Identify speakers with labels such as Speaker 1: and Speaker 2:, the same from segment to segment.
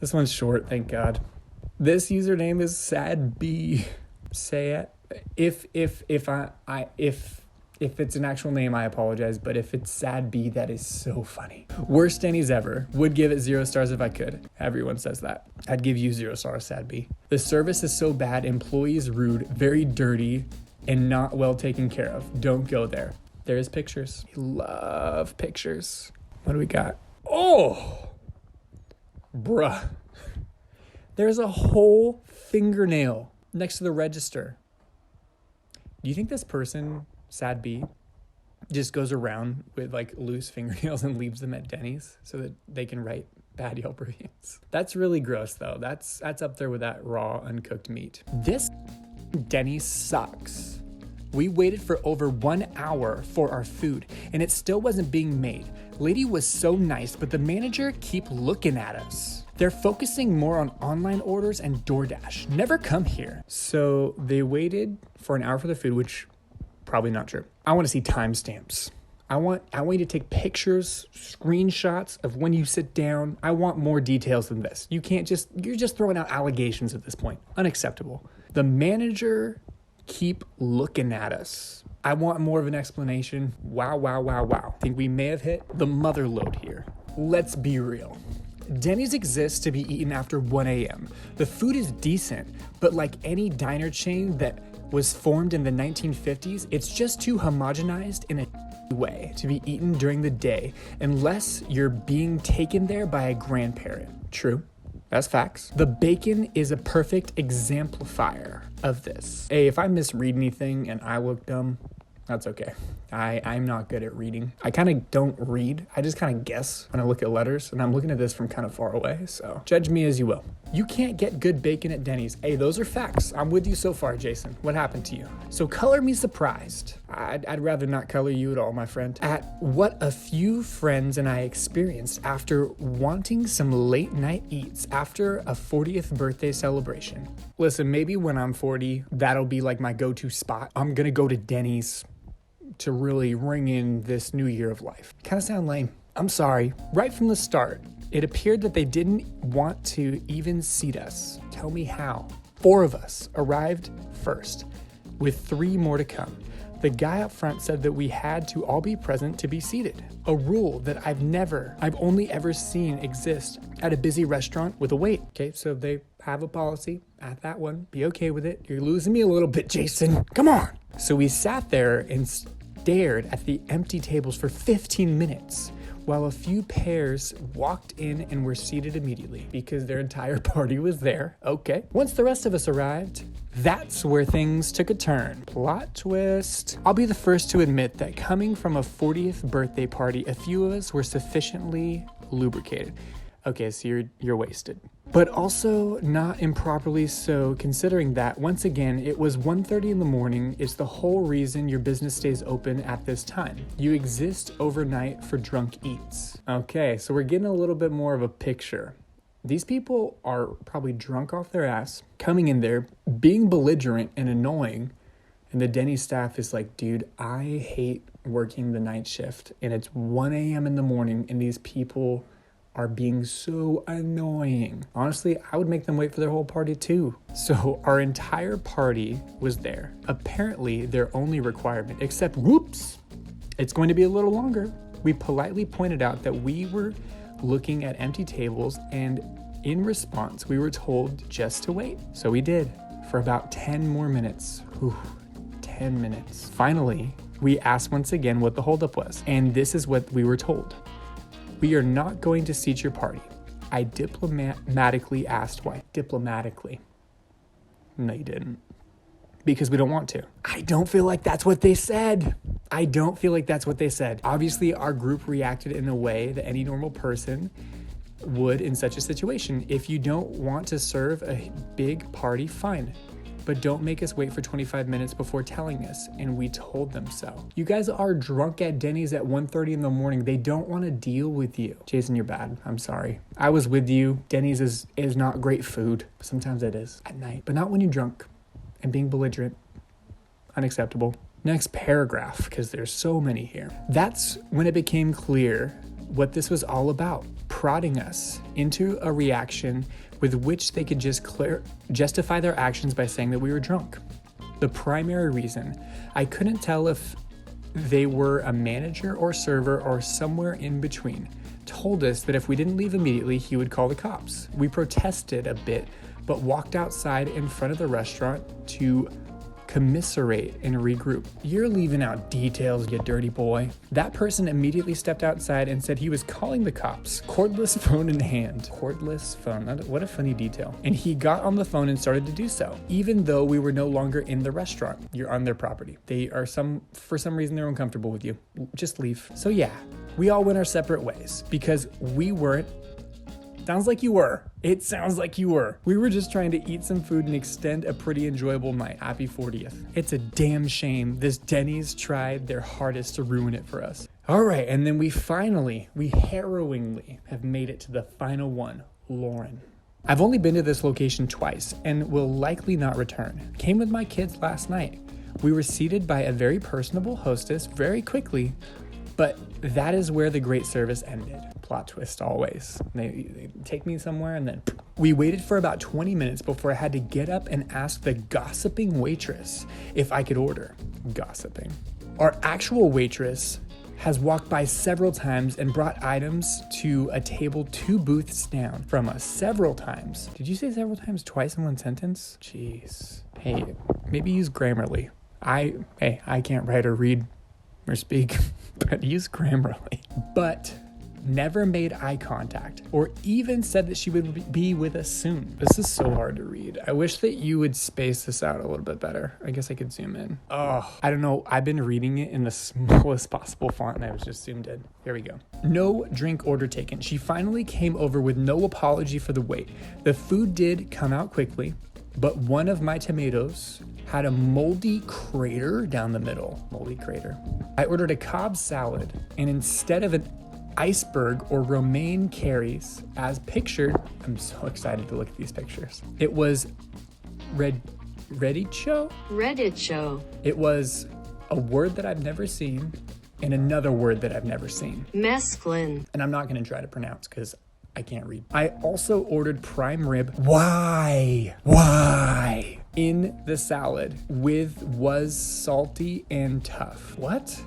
Speaker 1: This one's short, thank God. This username is Sad B. Say it. If it's an actual name, I apologize, but if it's Sad B, that is so funny. Worst Dennys ever. Would give it 0 stars if I could. Everyone says that. I'd give you 0 stars, Sad B. The service is so bad, employees rude, very dirty, and not well taken care of. Don't go there. There's pictures. We love pictures. What do we got? Oh, bruh. There's a whole fingernail next to the register. Do you think this person, Sad B, just goes around with like loose fingernails and leaves them at Dennys so that they can write bad Yelp reviews? That's really gross though. That's up there with that raw, uncooked meat. This Dennys sucks. We waited for over 1 hour for our food and it still wasn't being made. Lady was so nice, but the manager keep looking at us. They're focusing more on online orders and DoorDash. Never come here. So they waited for an hour for the food, which probably not true. I want to see timestamps. I want you to take pictures, screenshots of when you sit down. I want more details than this. You're just throwing out allegations at this point. Unacceptable. The manager keep looking at us. I want more of an explanation. Wow. I think we may have hit the mother lode here. Let's be real. Dennys exists to be eaten after 1 a.m. The food is decent, but like any diner chain that was formed in the 1950s, it's just too homogenized in a way to be eaten during the day unless you're being taken there by a grandparent. True. That's facts. The bacon is a perfect exemplifier of this. Hey, if I misread anything and I look dumb, that's okay. I'm not good at reading. I kind of don't read. I just kind of guess when I look at letters, and I'm looking at this from kind of far away, so judge me as you will. You can't get good bacon at Dennys. Hey, those are facts. I'm with you so far, Jason. What happened to you? So color me surprised. I'd rather not color you at all, my friend. At what a few friends and I experienced after wanting some late night eats after a 40th birthday celebration. Listen, maybe when I'm 40, that'll be like my go-to spot. I'm gonna go to Dennys to really ring in this new year of life. Kind of sound lame. I'm sorry. Right from the start, it appeared that they didn't want to even seat us. Tell me how. 4 of us arrived first, with 3 more to come. The guy up front said that we had to all be present to be seated. A rule that I've only ever seen exist at a busy restaurant with a wait. Okay, so they have a policy at that one. Be okay with it. You're losing me a little bit, Jason. Come on. So we sat there and stared at the empty tables for 15 minutes while a few pairs walked in and were seated immediately because their entire party was there. Okay. Once the rest of us arrived, that's where things took a turn. Plot twist. I'll be the first to admit that coming from a 40th birthday party, a few of us were sufficiently lubricated. Okay, so you're wasted. But also not improperly so, considering that, once again, it was 1:30 in the morning. It's the whole reason your business stays open at this time. You exist overnight for drunk eats. Okay, so we're getting a little bit more of a picture. These people are probably drunk off their ass, coming in there, being belligerent and annoying, and the Denny staff is like, dude, I hate working the night shift, and it's 1 a.m. in the morning, and these people are being so annoying. Honestly, I would make them wait for their whole party too. So our entire party was there. Apparently their only requirement, except whoops, it's going to be a little longer. We politely pointed out that we were looking at empty tables, and in response, we were told just to wait. So we did for about 10 more minutes. 10 minutes. Finally, we asked once again what the holdup was, and this is what we were told. We are not going to seat your party. I diplomatically asked why. Diplomatically. No, you didn't. Because we don't want to. I don't feel like that's what they said. Obviously, our group reacted in a way that any normal person would in such a situation. If you don't want to serve a big party, fine. But don't make us wait for 25 minutes before telling us, and we told them so. You guys are drunk at Denny's at 1:30 in the morning. They don't want to deal with you. Jason, you're bad. I'm sorry. I was with you. Denny's is not great food. Sometimes it is at night, but not when you're drunk and being belligerent. Unacceptable. Next paragraph, because there's so many here. That's when it became clear what this was all about. prodding us into a reaction with which they could just justify their actions by saying that we were drunk. The primary reason, I couldn't tell if they were a manager or server or somewhere in between, told us that if we didn't leave immediately, he would call the cops. We protested a bit, but walked outside in front of the restaurant to commiserate and regroup. You're leaving out details, you dirty boy. That person immediately stepped outside and said he was calling the cops, cordless phone in hand. Cordless phone, what a funny detail. And he got on the phone and started to do so, even though we were no longer in the restaurant. You're on their property. For some reason, they're uncomfortable with you. Just leave. So yeah, we all went our separate ways because we weren't. Sounds like you were. It sounds like you were. We were just trying to eat some food and extend a pretty enjoyable night. Happy 40th. It's a damn shame this Dennys tried their hardest to ruin it for us. All right, and then we harrowingly have made it to the final one, Lauren. I've only been to this location twice and will likely not return. Came with my kids last night. We were seated by a very personable hostess very quickly, but that is where the great service ended. Plot twist always. They take me somewhere and then we waited for about 20 minutes before I had to get up and ask the gossiping waitress if I could order. Gossiping. Our actual waitress has walked by several times and brought items to a table 2 booths down from us several times. Did you say several times twice in one sentence? Jeez. Hey, maybe use Grammarly. I can't write or read or speak, but use Grammarly. But never made eye contact or even said that she would be with us soon. This is so hard to read. I wish that you would space this out a little bit better. I guess I could zoom in. Oh, I don't know. I've been reading it in the smallest possible font and I was just zoomed in. Here we go. No drink order taken. She finally came over with no apology for the wait. The food did come out quickly, but one of my tomatoes had a moldy crater down the middle. Moldy crater. I ordered a Cobb salad, and instead of an iceberg or romaine carries as pictured, I'm so excited to look at these pictures. It was Redditcho? It was a word that I've never seen and another word that I've never seen.
Speaker 2: Mesclun.
Speaker 1: And I'm not going to try to pronounce because I can't read. I also ordered prime rib. Why? In the salad with was salty and tough. What?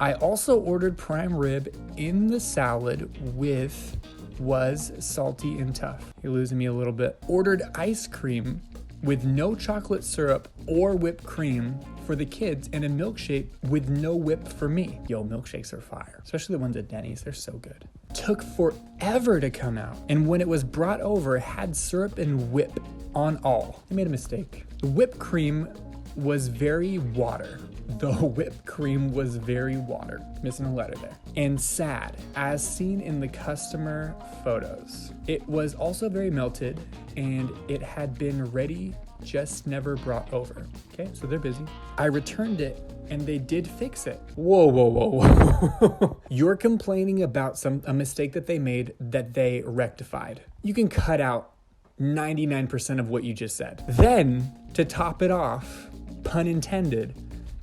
Speaker 1: I also ordered prime rib in the salad with was salty and tough. You're losing me a little bit. Ordered ice cream with no chocolate syrup or whipped cream for the kids and a milkshake with no whip for me. Yo, milkshakes are fire, especially the ones at Dennys. They're so good. Took forever to come out. And when it was brought over, it had syrup and whip on all. I made a mistake. The whipped cream was very water. The whipped cream was very water. Missing a letter there. And sad, as seen in the customer photos. It was also very melted and it had been ready, just never brought over. Okay, so they're busy. I returned it and they did fix it. Whoa. You're complaining about a mistake that they made that they rectified. You can cut out 99% of what you just said. Then, to top it off, pun intended,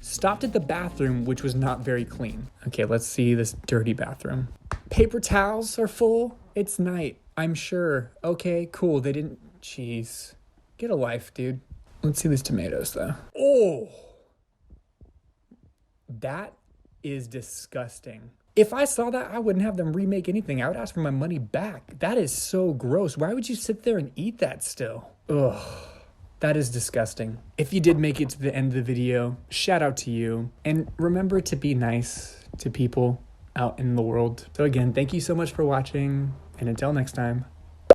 Speaker 1: stopped at the bathroom, which was not very clean. Okay, let's see this dirty bathroom. Paper towels are full. It's night, I'm sure. Okay, cool. They didn't. Jeez. Get a life, dude. Let's see these tomatoes, though. Oh! That is disgusting. If I saw that, I wouldn't have them remake anything. I would ask for my money back. That is so gross. Why would you sit there and eat that still? Ugh. That is disgusting. If you did make it to the end of the video, shout out to you. And remember to be nice to people out in the world. So again, thank you so much for watching. And until next time,